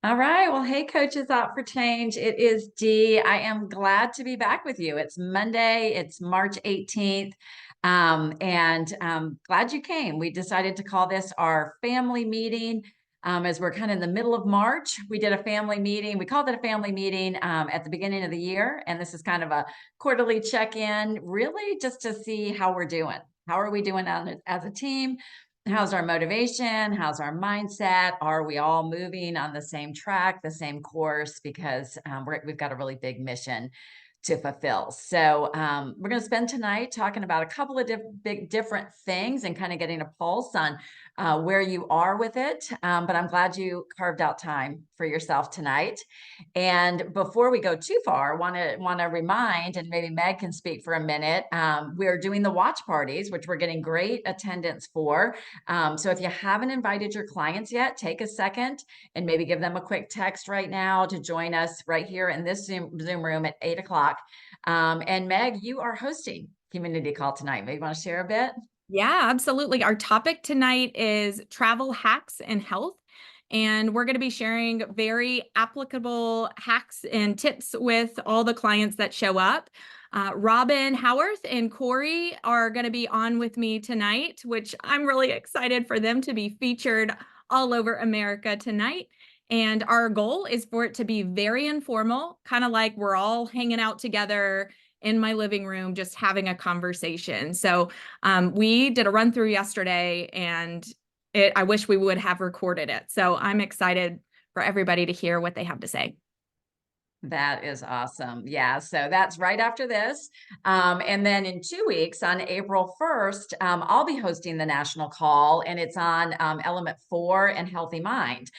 All right. Well, hey, coaches out for change. It is Dee. I am glad to be back with you. It's Monday. It's March 18th. And glad you came. We decided to call this our family meeting. As we're kind of in the middle of March, we did a family meeting. We called it a family meeting at the beginning of the year. And this is kind of a quarterly check-in, really just to see how we're doing. How are we doing as a team? How's our motivation? How's our mindset? Are we all moving on the same track, the same course? Because we've got a really big mission to fulfill. So we're going to spend tonight talking about a couple of big different things and kind of getting a pulse on where you are with it. But I'm glad you carved out time for yourself tonight. And before we go too far, want to remind, and maybe Meg can speak for a minute. We're doing the watch parties, which we're getting great attendance for. So if you haven't invited your clients yet, take a second and maybe give them a quick text right now to join us right here in this Zoom room at 8 o'clock. And Meg, you are hosting Community Call tonight. Maybe you want to share a bit? Yeah, absolutely. Our topic tonight is travel hacks and health. And we're going to be sharing very applicable hacks and tips with all the clients that show up. Robin Howarth and Corey are going to be on with me tonight, which I'm really excited for them to be featured all over America tonight. And our goal is for it to be very informal, kind of like we're all hanging out together in my living room, just having a conversation. So we did a run through yesterday and I wish we would have recorded it. So I'm excited for everybody to hear what they have to say. That is awesome. Yeah, so that's right after this. And then in 2 weeks, on April 1st, I'll be hosting the national call, and it's on Element 4 and Healthy Mind.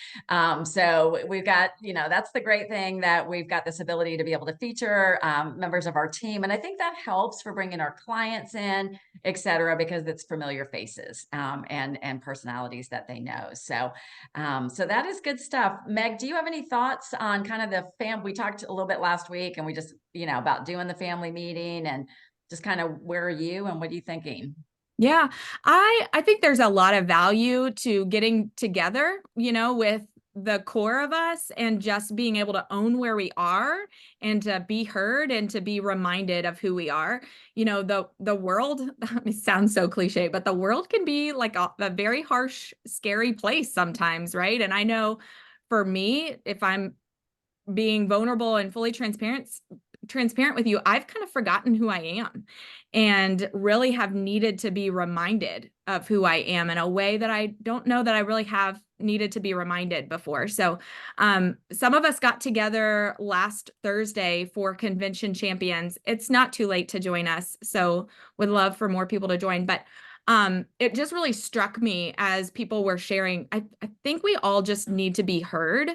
So we've got, that's the great thing, that we've got this ability to be able to feature members of our team. And I think that helps for bringing our clients in, et cetera, because it's familiar faces and personalities that they know. So that is good stuff. Meg, do you have any thoughts on kind of the we talked a little bit last week, and we just, about doing the family meeting, and just kind of where are you and what are you thinking? Yeah, I think there's a lot of value to getting together, with the core of us and just being able to own where we are and to be heard and to be reminded of who we are. The world, it sounds so cliche, but the world can be like a very harsh, scary place sometimes, right? And I know for me, if I'm being vulnerable and fully transparent with you, I've kind of forgotten who I am and really have needed to be reminded of who I am in a way that I don't know that I really have needed to be reminded before. So some of us got together last Thursday for Convention Champions. It's not too late to join us, so would love for more people to join. But it just really struck me as people were sharing. I think we all just need to be heard.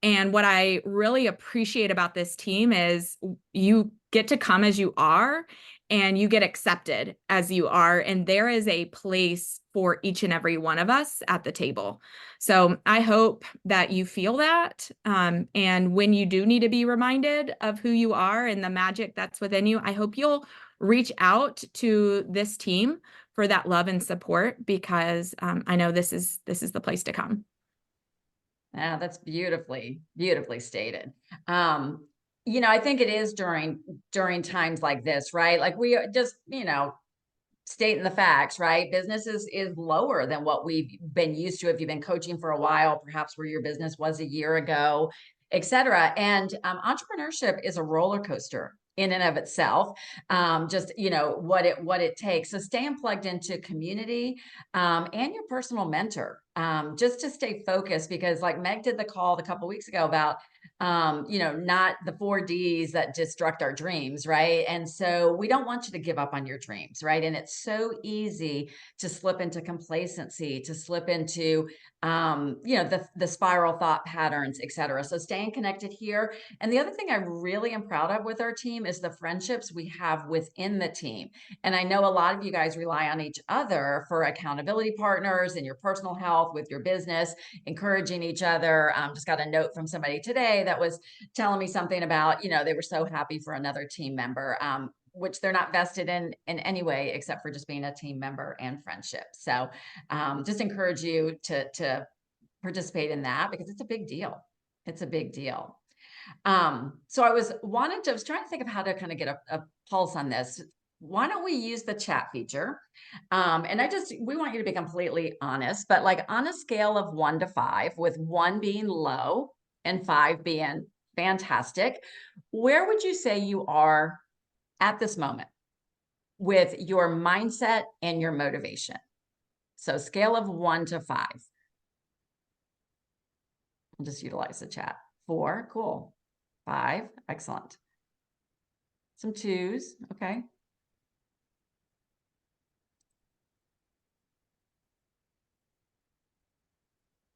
And what I really appreciate about this team is you get to come as you are and you get accepted as you are. And there is a place for each and every one of us at the table. So I hope that you feel that. And when you do need to be reminded of who you are and the magic that's within you, I hope you'll reach out to this team for that love and support, because I know this is the place to come. Yeah, that's beautifully stated. I think it is during times like this, right? Like we just, stating the facts, right? Business is lower than what we've been used to. If you've been coaching for a while, perhaps where your business was a year ago, et cetera. And entrepreneurship is a roller coaster in and of itself. Just what it takes. So staying plugged into community and your personal mentor, just to stay focused, because like Meg did the call a couple of weeks ago about not the 4Ds that destruct our dreams, right? And so we don't want you to give up on your dreams, right? And it's so easy to slip into complacency, to slip into, the spiral thought patterns, et cetera. So staying connected here. And the other thing I really am proud of with our team is the friendships we have within the team. And I know a lot of you guys rely on each other for accountability partners in your personal health, with your business, encouraging each other. Just got a note from somebody today that was telling me something about, they were so happy for another team member, which they're not vested in any way except for just being a team member and friendship. So just encourage you to participate in that, because it's a big deal. It's a big deal. So I was trying to think of how to kind of get a pulse on this. Why don't we use the chat feature? And we want you to be completely honest, but like on a scale of 1 to 5, with 1 being low and 5 being fantastic, where would you say you are at this moment with your mindset and your motivation? So scale of 1 to 5. I'll just utilize the chat. 4, cool. 5, excellent. Some 2s, okay.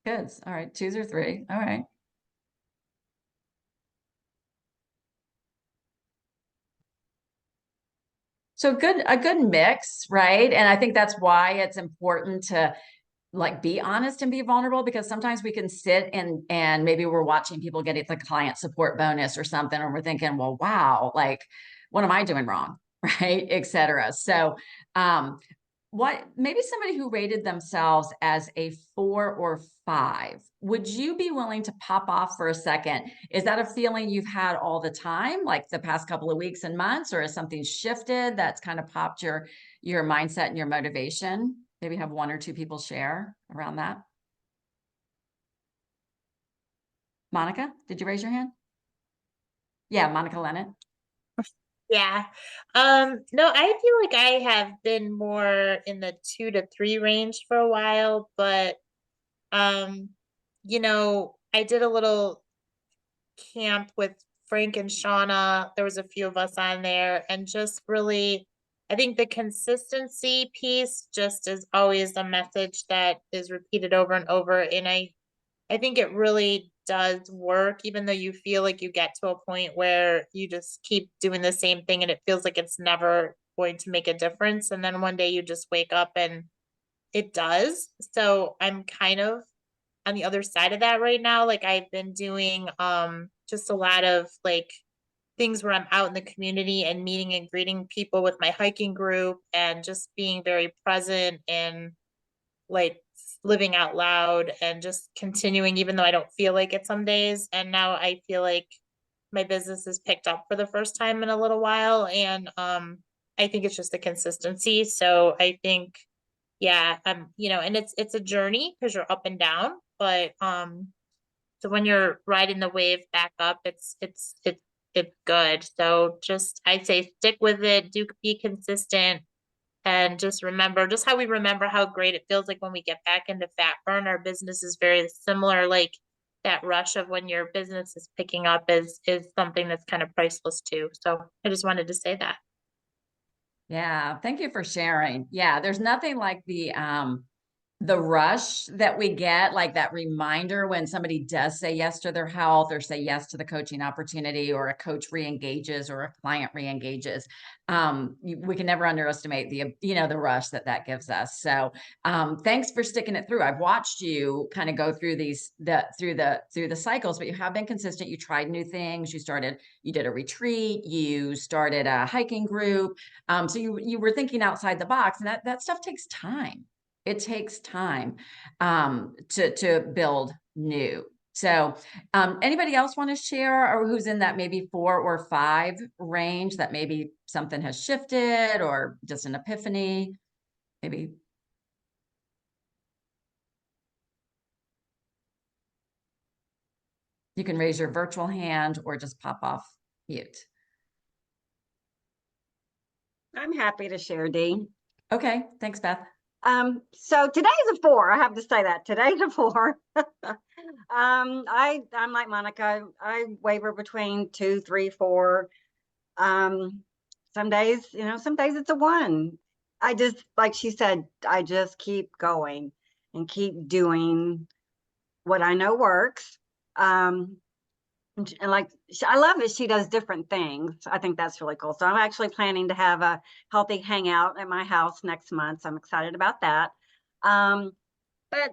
Goods, all right, 2s or 3, all right. So a good mix, right? And I think that's why it's important to like be honest and be vulnerable, because sometimes we can sit and maybe we're watching people get the client support bonus or something, and we're thinking, well, wow, like what am I doing wrong? Right, etc. So maybe somebody who rated themselves as a 4 or 5, would you be willing to pop off for a second? Is that a feeling you've had all the time, like the past couple of weeks and months, or has something shifted that's kind of popped your mindset and your motivation? Maybe have 1 or 2 people share around that. Monica, did you raise your hand? Yeah, Monica Lennon. Yeah. No, I feel like I have been more in the 2 to 3 range for a while, but um, I did a little camp with Frank and Shauna. There was a few of us on there, and just really, I think the consistency piece just is always a message that is repeated over and over. And I think it really does work, even though you feel like you get to a point where you just keep doing the same thing and it feels like it's never going to make a difference. And then one day you just wake up and it does. So I'm kind of on the other side of that right now. Like I've been doing just a lot of like things where I'm out in the community and meeting and greeting people with my hiking group and just being very present and like living out loud and just continuing even though I don't feel like it some days. And now I feel like my business is picked up for the first time in a little while. And I think it's just the consistency. So I think, yeah, and it's a journey because you're up and down, but so when you're riding the wave back up, it's good. So just I say stick with it, do be consistent, and just remember just how we remember how great it feels like when we get back into fat burn. Our business is very similar. Like that rush of when your business is picking up is something that's kind of priceless too. So I just wanted to say that. Yeah, thank you for sharing. Yeah, there's nothing like the rush that we get, like that reminder when somebody does say yes to their health or say yes to the coaching opportunity, or a coach re-engages or a client re-engages. We can never underestimate the rush that gives us. So thanks for sticking it through. I've watched you kind of go through through the cycles, but you have been consistent. You tried new things. You did a retreat, you started a hiking group. So you were thinking outside the box, and that stuff takes time. It takes time to build new. So anybody else want to share, or who's in that maybe 4 or 5 range, that maybe something has shifted or just an epiphany? Maybe. You can raise your virtual hand or just pop off mute. I'm happy to share, Dee. Okay, thanks, Beth. So today's a 4. I have to say that today's a 4. I'm like Monica. I waver between 2, 3, 4. Some days, some days it's a 1. I just, like she said, I just keep going and keep doing what I know works. And like, I love that she does different things. I think that's really cool. So I'm actually planning to have a healthy hangout at my house next month. So I'm excited about that. But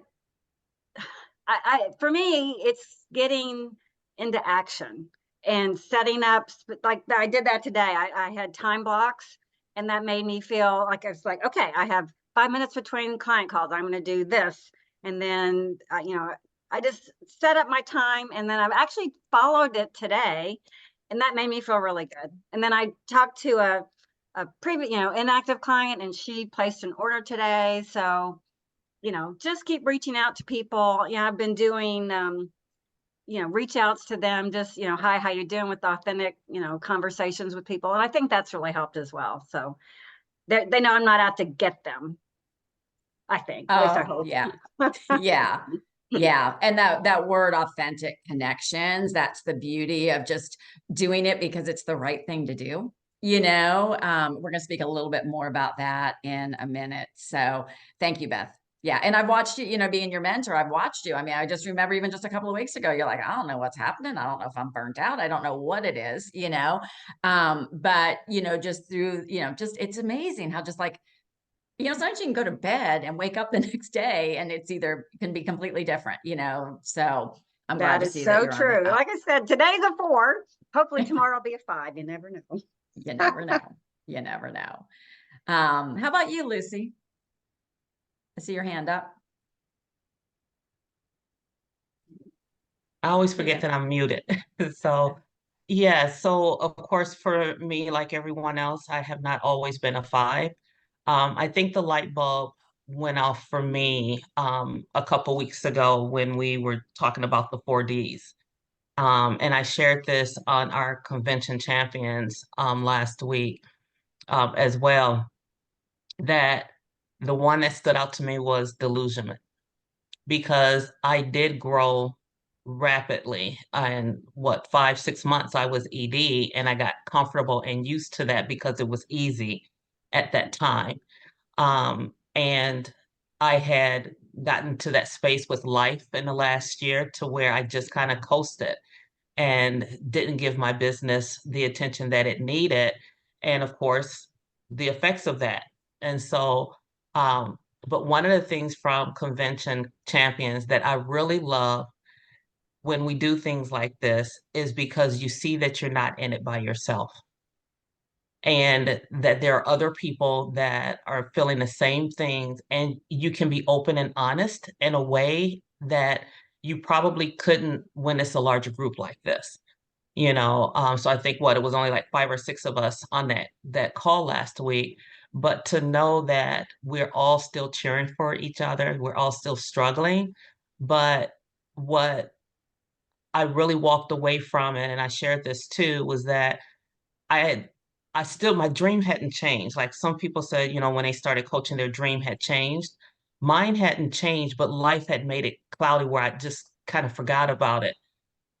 for me, it's getting into action and setting up, like I did that today. I had time blocks, and that made me feel like it's like, okay, I have 5 minutes between client calls. I'm going to do this. And then, I just set up my time, and then I've actually followed it today, and that made me feel really good. And then I talked to a previous, inactive client, and she placed an order today. So, just keep reaching out to people. I've been doing, reach outs to them, just, hi, how you doing, with authentic, conversations with people. And I think that's really helped as well. So they know I'm not out to get them. I think, at least I Oh, hope. yeah. Yeah. Yeah. And that word authentic connections, that's the beauty of just doing it because it's the right thing to do. We're going to speak a little bit more about that in a minute. So thank you, Beth. Yeah. And I've watched you, being your mentor, I've watched you. I mean, I just remember even just a couple of weeks ago, you're like, I don't know what's happening. I don't know if I'm burnt out. I don't know what it is, but, just through, just, it's amazing how just like, sometimes you can go to bed and wake up the next day and it's either can be completely different, so I'm glad That to is see that so you're on true. the up. Like I said, today's a 4. Hopefully tomorrow will be a 5. You never know. You never know. You never know. How about you, Lucy? I see your hand up. I always forget that I'm muted. So, yeah, so of course, for me, like everyone else, I have not always been a 5. I think the light bulb went off for me a couple weeks ago when we were talking about the 4Ds. And I shared this on our convention champions last week as well, that the one that stood out to me was delusionment, because I did grow rapidly. And what, 5, 6 months I was ED, and I got comfortable and used to that because it was easy at that time. And I had gotten to that space with life in the last year to where I just kind of coasted and didn't give my business the attention that it needed. And of course, the effects of that. And so, but one of the things from convention champions that I really love when we do things like this is because you see that you're not in it by yourself, and that there are other people that are feeling the same things, and you can be open and honest in a way that you probably couldn't when it's a larger group like this. So I think it was only like 5 or 6 of us on that call last week, but to know that we're all still cheering for each other, we're all still struggling. But what I really walked away from it, and I shared this too, was that I had my dream hadn't changed. Like some people said, when they started coaching, their dream had changed. Mine hadn't changed, but life had made it cloudy where I just kind of forgot about it.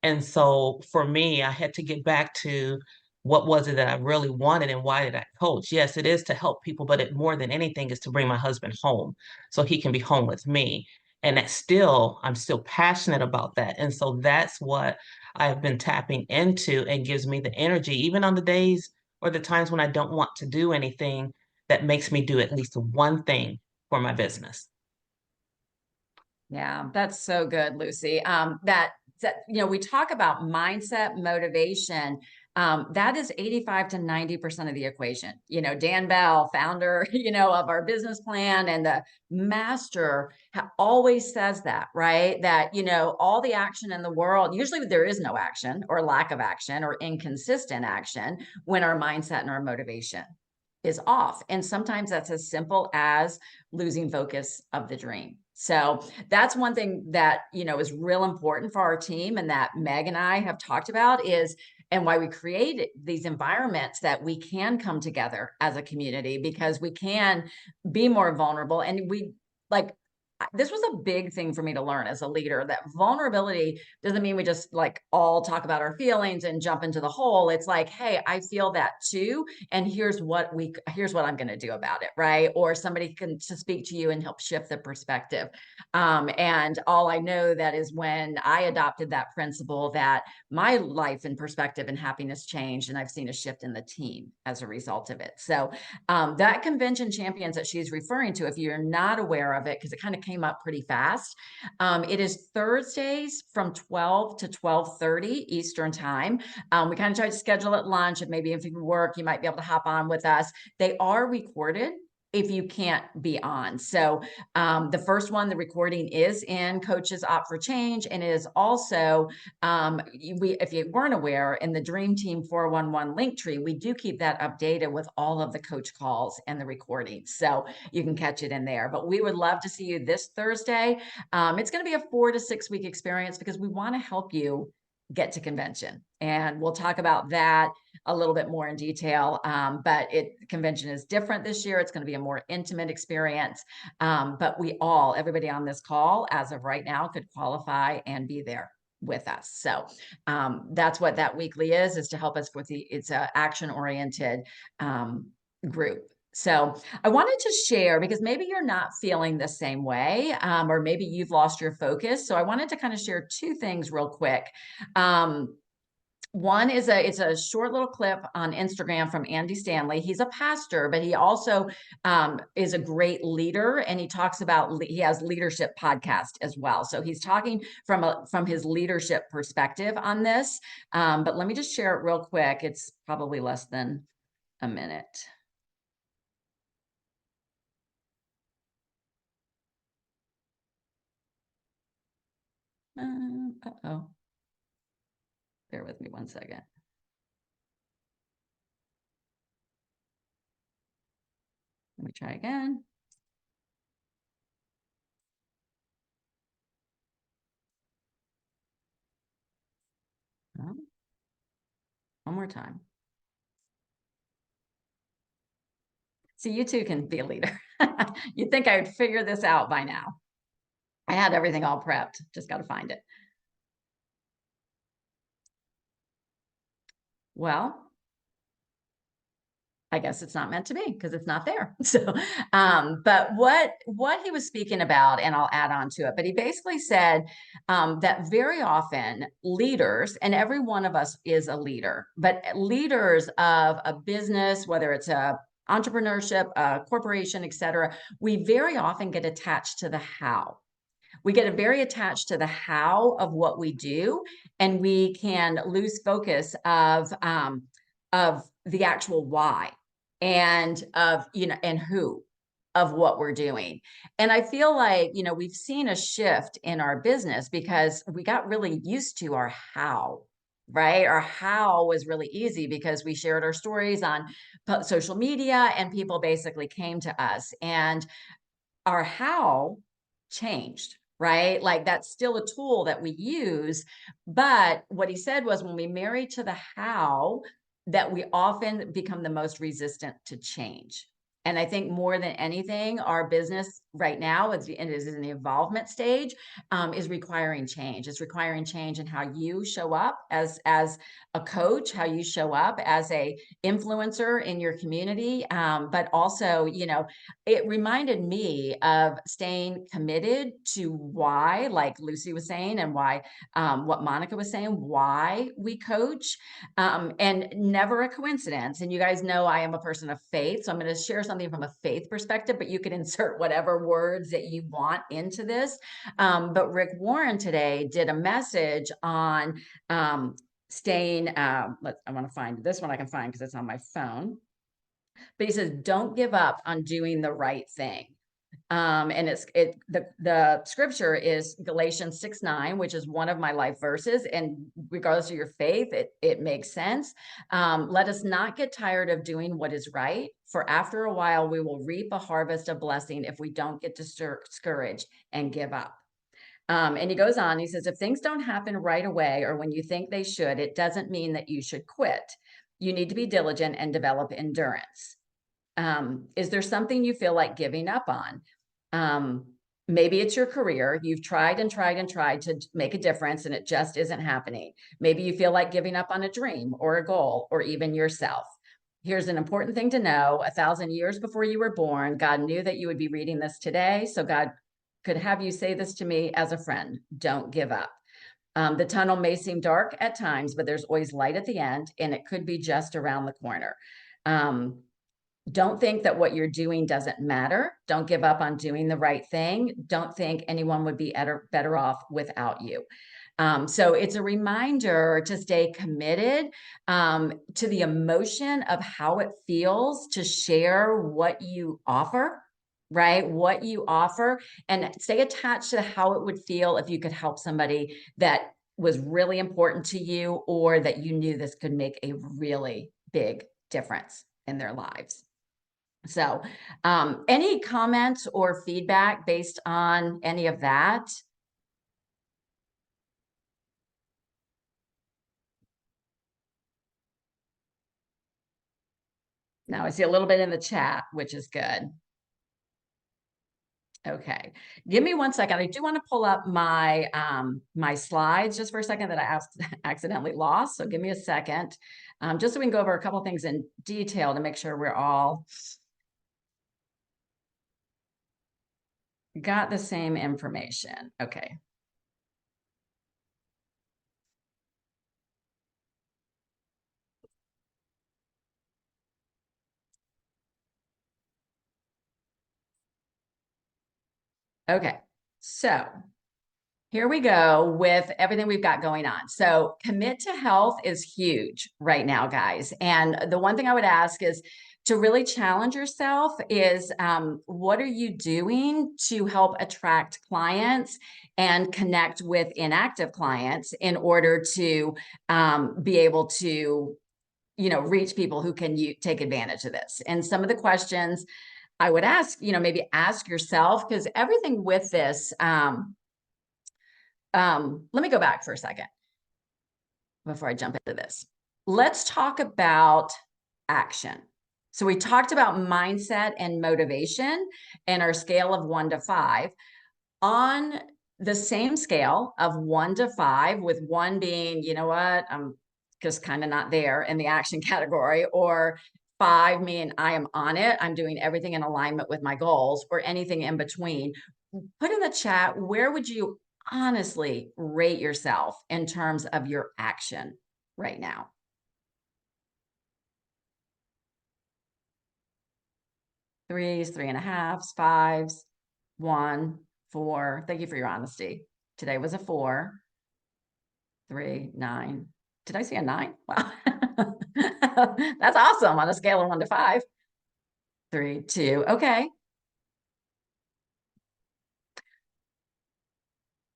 And so for me, I had to get back to what was it that I really wanted and why did I coach? Yes, it is to help people, but it more than anything is to bring my husband home so he can be home with me. And I'm still passionate about that. And so that's what I've been tapping into and gives me the energy, even on the days or the times when I don't want to do anything, that makes me do at least one thing for my business. Yeah, that's so good, Lucy. We talk about mindset, motivation. That is 85 to 90% of the equation. Dan Bell, founder, of our business plan and the master, always says that, right? That, all the action in the world, usually there is no action or lack of action or inconsistent action when our mindset and our motivation is off. And sometimes that's as simple as losing focus of the dream. So that's one thing that, is real important for our team, and that Meg and I have talked about and why we created these environments that we can come together as a community, because we can be more vulnerable. And this was a big thing for me to learn as a leader, that vulnerability doesn't mean we just all talk about our feelings and jump into the hole. It's like, hey, I feel that too. And here's what I'm going to do about it. Right. Or somebody can to speak to you and help shift the perspective. And all I know that is when I adopted that principle, that my life and perspective and happiness changed, and I've seen a shift in the team as a result of it. So that convention champions that she's referring to, if you're not aware of it, because it kind of came up pretty fast, it is Thursdays from 12 to 12:30 Eastern time. We kind of try to schedule at lunch, and maybe if you work, you might be able to hop on with us. They are recorded. if you can't be on. So the first one, the recording is in Coaches Opt for Change, and it is also, if you weren't aware, in the Dream Team 411 Linktree, we do keep that updated with all of the coach calls and the recordings. So you can catch it in there. But we would love to see you this Thursday. It's going to be a 4 to 6 week experience because we want to help you get to convention. And we'll talk about that a little bit more in detail. But convention is different this year. It's going to be a more intimate experience. But everybody on this call, as of right now, could qualify and be there with us. So that's what that weekly is to help us with it's an action-oriented group. So I wanted to share, because maybe you're not feeling the same way, or maybe you've lost your focus. So I wanted to kind of share 2 things real quick. One is it's a short little clip on Instagram from Andy Stanley. He's a pastor, but he also is a great leader, and he talks about he has leadership podcast as well. So he's talking from his leadership perspective on this. But let me just share it real quick. It's probably less than a minute. Uh-oh. Bear with me one second. Let me try again. One more time. See, you too can be a leader. You'd think I would figure this out by now. I had everything all prepped, just got to find it. Well, I guess it's not meant to be because it's not there. So, but what he was speaking about, and I'll add on to it, but he basically said that very often leaders, and every one of us is a leader, but leaders of a business, whether it's a entrepreneurship, a corporation, et cetera, we very often get attached to the how. We get very attached to the how of what we do, and we can lose focus of the actual why and of, and who of what we're doing. And I feel like, we've seen a shift in our business because we got really used to our how. Right? Our how was really easy because we shared our stories on social media and people basically came to us, and our how changed, right? Like that's still a tool that we use. But what he said was when we marry to the how, that we often become the most resistant to change. And I think more than anything, our business right now, it is in the evolvement stage, is requiring change. It's requiring change in how you show up as a coach, how you show up as a influencer in your community. But also, it reminded me of staying committed to why, like Lucy was saying, and why, what Monica was saying, why we coach, and never a coincidence. And you guys know I am a person of faith, so I'm going to share something from a faith perspective, but you can insert whatever words that you want into this. But Rick Warren today did a message on staying, I want to find this one I can find because it's on my phone. But he says, don't give up on doing the right thing. And the scripture is Galatians 6:9, which is one of my life verses. And regardless of your faith, it makes sense. Let us not get tired of doing what is right, for after a while we will reap a harvest of blessing if we don't get discouraged and give up. And he goes on, he says, if things don't happen right away or when you think they should, it doesn't mean that you should quit. You need to be diligent and develop endurance. Is there something you feel like giving up on? Maybe it's your career. You've tried and tried and tried to make a difference and it just isn't happening. Maybe you feel like giving up on a dream or a goal or even yourself. Here's an important thing to know. 1,000 years before you were born, God knew that you would be reading this today. So God could have you say this to me as a friend. Don't give up. The tunnel may seem dark at times, but there's always light at the end, and it could be just around the corner. Don't think that what you're doing doesn't matter. Don't give up on doing the right thing. Don't think anyone would be better off without you. So it's a reminder to stay committed to the emotion of how it feels to share what you offer, right? What you offer, and stay attached to how it would feel if you could help somebody that was really important to you, or that you knew this could make a really big difference in their lives. So, any comments or feedback based on any of that? Now I see a little bit in the chat, which is good. Okay, give me 1 second. I do want to pull up my my slides just for a second that I accidentally lost. So give me a second, just so we can go over a couple of things in detail to make sure we're all got the same information. Okay. Okay, so here we go with everything we've got going on. So commit to health is huge right now, guys. And the one thing I would ask is to really challenge yourself is what are you doing to help attract clients and connect with inactive clients in order to be able to, you know, reach people who can take advantage of this. And some of the questions I would ask, you know, maybe ask yourself, because everything with this, let me go back for a second before I jump into this. Let's talk about action. So we talked about mindset and motivation and our scale of 1 to 5. On the same scale of 1 to 5, with 1 being, you know what, I'm just kind of not there in the action category, or 5 meaning I am on it, I'm doing everything in alignment with my goals, or anything in between, put in the chat, where would you honestly rate yourself in terms of your action right now? Threes, 3.5s, 5s, 1, 4. Thank you for your honesty. Today was a 4, 3, 9. Did I see a 9? Wow. That's awesome on a scale of 1 to 5. 3, 2. Okay.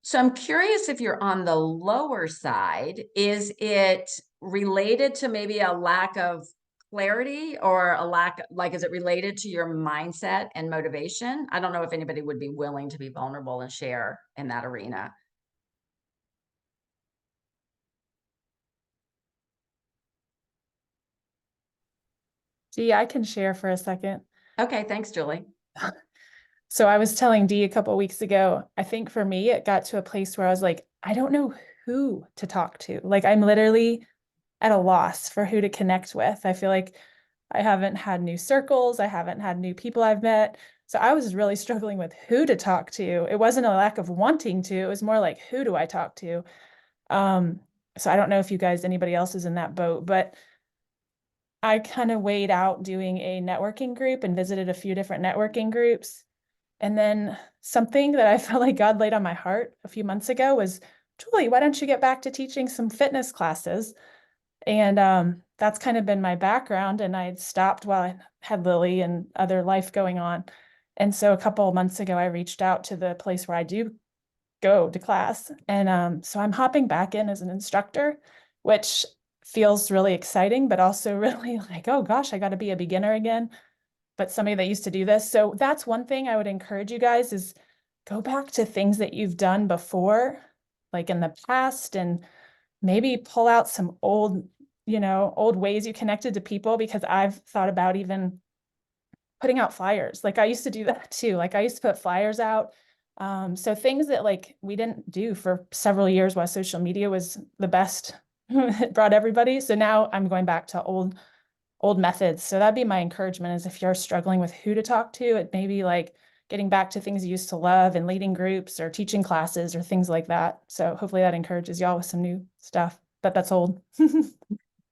So I'm curious if you're on the lower side, is it related to maybe a lack of clarity, or a lack, like, is it related to your mindset and motivation? I don't know if anybody would be willing to be vulnerable and share in that arena. Gee, I can share for a second. Okay, thanks, Julie. So I was telling Dee a couple of weeks ago, I think for me, it got to a place where I was like, I don't know who to talk to. Like, I'm literally at a loss for who to connect with. I feel like I haven't had new circles. I haven't had new people I've met. So I was really struggling with who to talk to. It wasn't a lack of wanting to, it was more like, who do I talk to? So I don't know if you guys, anybody else is in that boat, but I kind of weighed out doing a networking group and visited a few different networking groups. And then something that I felt like God laid on my heart a few months ago was, Julie, why don't you get back to teaching some fitness classes? And that's kind of been my background. And I had stopped while I had Lily and other life going on. And so a couple of months ago, I reached out to the place where I do go to class. And so I'm hopping back in as an instructor, which feels really exciting, but also really like, oh gosh, I got to be a beginner again. But somebody that used to do this. So that's one thing I would encourage you guys is go back to things that you've done before, like in the past, and maybe pull out some old, old ways you connected to people, because I've thought about even putting out flyers. Like I used to do that too. Like I used to put flyers out. So things that like we didn't do for several years while social media was the best, it brought everybody. So now I'm going back to old methods. So that'd be my encouragement, is if you're struggling with who to talk to, it may be like getting back to things you used to love and leading groups or teaching classes or things like that. So hopefully that encourages y'all with some new stuff, but that's old.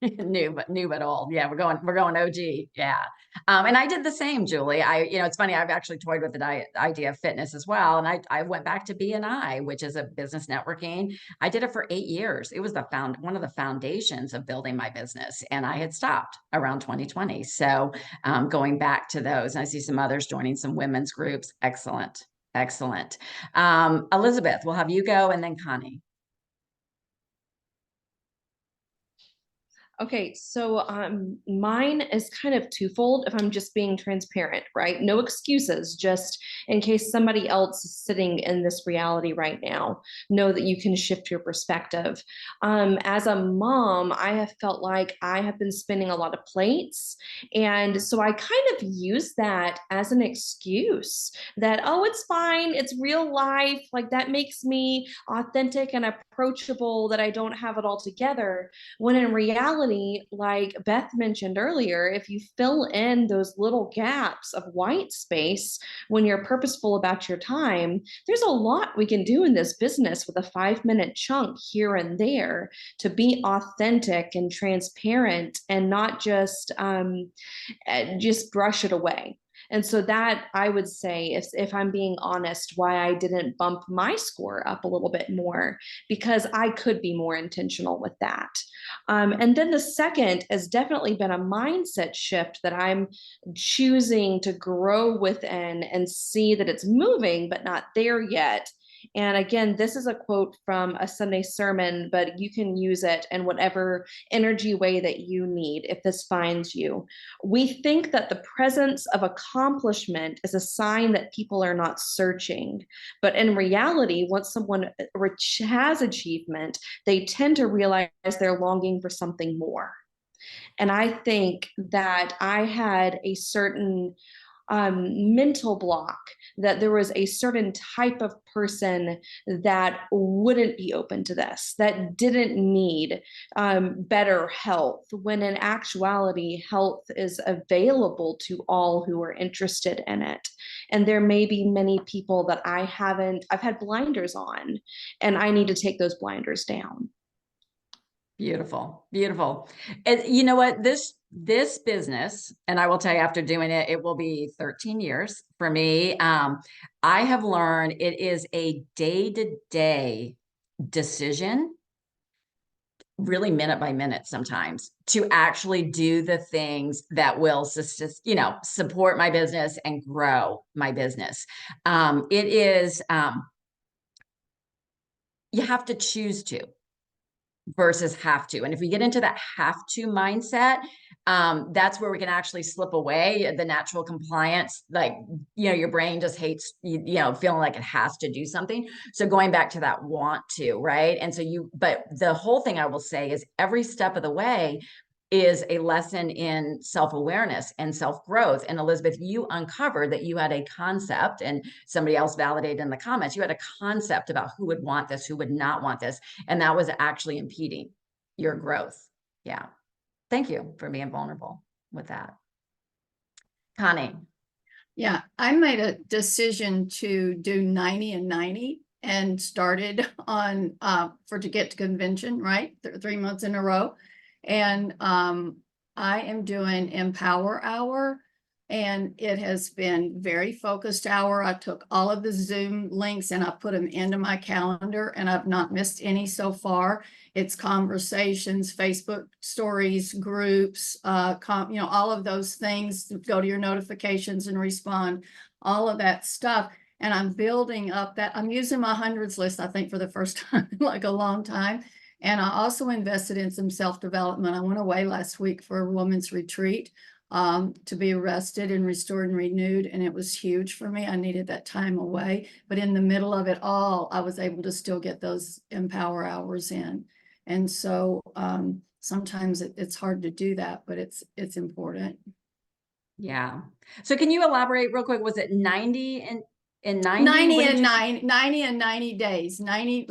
New but old. Yeah, we're going OG. Yeah. And I did the same, Julie. It's funny, I've actually toyed with the idea of fitness as well. And I went back to BNI, which is a business networking. I did it for 8 years. It was one of the foundations of building my business. And I had stopped around 2020. So going back to those, and I see some others joining some women's groups. Excellent. Excellent. Elizabeth, we'll have you go and then Connie. Okay, so mine is kind of twofold if I'm just being transparent, right? No excuses, just in case somebody else is sitting in this reality right now, know that you can shift your perspective. As a mom, I have felt like I have been spinning a lot of plates. And so I kind of use that as an excuse that, oh, it's fine, it's real life. Like that makes me authentic and approachable, that I don't have it all together. When in reality, like Beth mentioned earlier, if you fill in those little gaps of white space when you're purposeful about your time, there's a lot we can do in this business with a 5-minute chunk here and there to be authentic and transparent and not just brush it away. And so that, I would say, if I'm being honest, why I didn't bump my score up a little bit more, because I could be more intentional with that. And then the second has definitely been a mindset shift that I'm choosing to grow within and see that it's moving, but not there yet. And again, this is a quote from a Sunday sermon, but you can use it in whatever energy way that you need if this finds you. We think that the presence of accomplishment is a sign that people are not searching. But in reality, once someone has achievement, they tend to realize they're longing for something more. And I think that I had a certain mental block, that there was a certain type of person that wouldn't be open to this, that didn't need better health, when in actuality, health is available to all who are interested in it. And there may be many people that I've had blinders on, and I need to take those blinders down. Beautiful, beautiful. And you know what, this business, and I will tell you, after doing it, it will be 13 years for me. I have learned it is a day-to-day decision, really minute by minute sometimes, to actually do the things that will support my business and grow my business. It is, you have to choose to versus have to. And if we get into that have to mindset, that's where we can actually slip away the natural compliance. Like, your brain just hates, feeling like it has to do something. So going back to that want to, right? And so but the whole thing I will say is every step of the way is a lesson in self-awareness and self-growth. And Elizabeth, you uncovered that you had a concept, and somebody else validated in the comments, you had a concept about who would want this, who would not want this. And that was actually impeding your growth. Yeah. Thank you for being vulnerable with that. Connie. Yeah, I made a decision to do 90 and 90 and started on to get to convention, right? 3 months in a row. And I am doing Empower Hour, and it has been very focused hour. I took all of the Zoom links and I put them into my calendar, and I've not missed any so far. It's conversations, Facebook stories, groups, all of those things. Go to your notifications and respond, all of that stuff. And I'm building up that. I'm using my hundreds list, I think, for the first time in like a long time. And I also invested in some self-development. I went away last week for a women's retreat to be rested and restored and renewed. And it was huge for me. I needed that time away. But in the middle of it all, I was able to still get those Empower Hours in. And so sometimes it's hard to do that, but it's important. Yeah. So can you elaborate real quick? Was it 90 and 90? 90 and 90 and 90 days, 90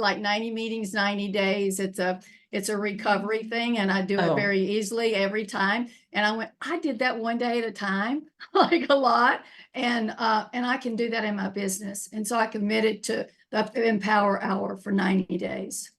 meetings, 90 days. It's a recovery thing, and I do it very easily every time. And I did that one day at a time, like a lot. And I can do that in my business. And so I committed to the Empower Hour for 90 days.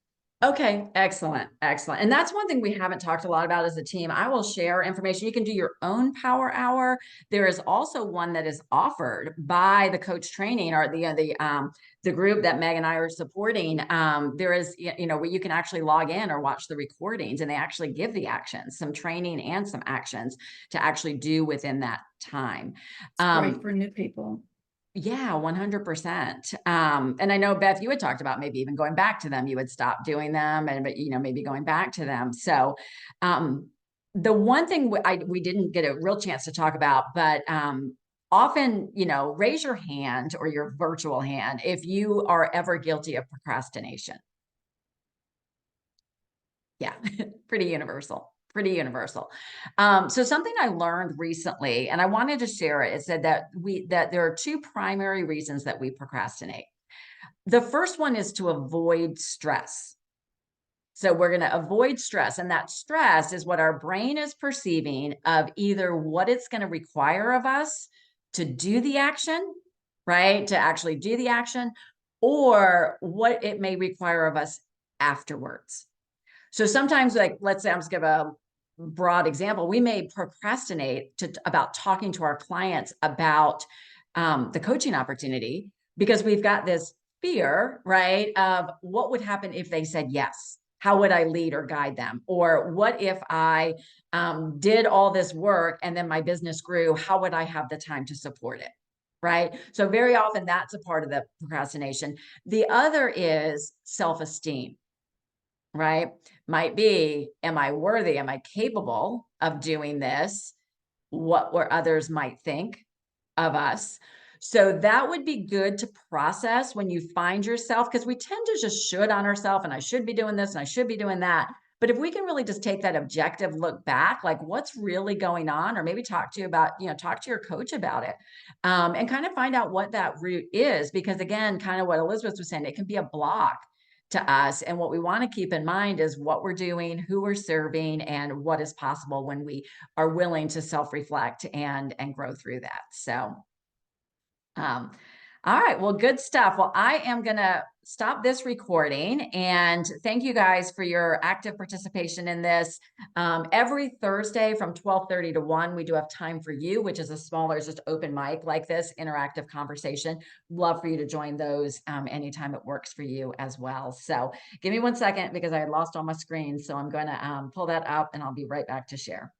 Okay, excellent, excellent. And that's one thing we haven't talked a lot about as a team. I will share information. You can do your own power hour. There is also one that is offered by the coach training or the group that Meg and I are supporting. There is, where you can actually log in or watch the recordings, and they actually give the actions, some training and some actions to actually do within that time. It's great for new people. Yeah, 100%. And I know, Beth, you had talked about maybe even going back to them. You would stop doing them but maybe going back to them. So the one thing we didn't get a real chance to talk about, but often, raise your hand or your virtual hand if you are ever guilty of procrastination. Yeah, pretty universal. Pretty universal. So something I learned recently, and I wanted to share it, is that there are two primary reasons that we procrastinate. The first one is to avoid stress. So we're going to avoid stress, and that stress is what our brain is perceiving of either what it's going to require of us to do the action, right? To actually do the action, or what it may require of us afterwards. So sometimes, like, let's say, I'm just give a broad example, we may procrastinate about talking to our clients about the coaching opportunity because we've got this fear, right, of what would happen if they said yes. How would I lead or guide them? Or what if I did all this work and then my business grew? How would I have the time to support it? Right. So very often that's a part of the procrastination. The other is self-esteem. Right? Might be, am I worthy? Am I capable of doing this? What others might think of us. So that would be good to process when you find yourself, because we tend to just should on ourselves, and I should be doing this and I should be doing that. But if we can really just take that objective look back, like what's really going on, or maybe talk to your coach about it, and kind of find out what that root is, because again, kind of what Elizabeth was saying, it can be a block to us. And what we want to keep in mind is what we're doing, who we're serving, and what is possible when we are willing to self-reflect and grow through that. So, all right, well, good stuff. Well, I am going to stop this recording, and thank you guys for your active participation in this. Every Thursday from 12:30 to 1, we do have time for you, which is a smaller, just open mic like this, interactive conversation. Love for you to join those anytime it works for you as well. So give me 1 second because I lost all my screens. So I'm going to pull that up and I'll be right back to share.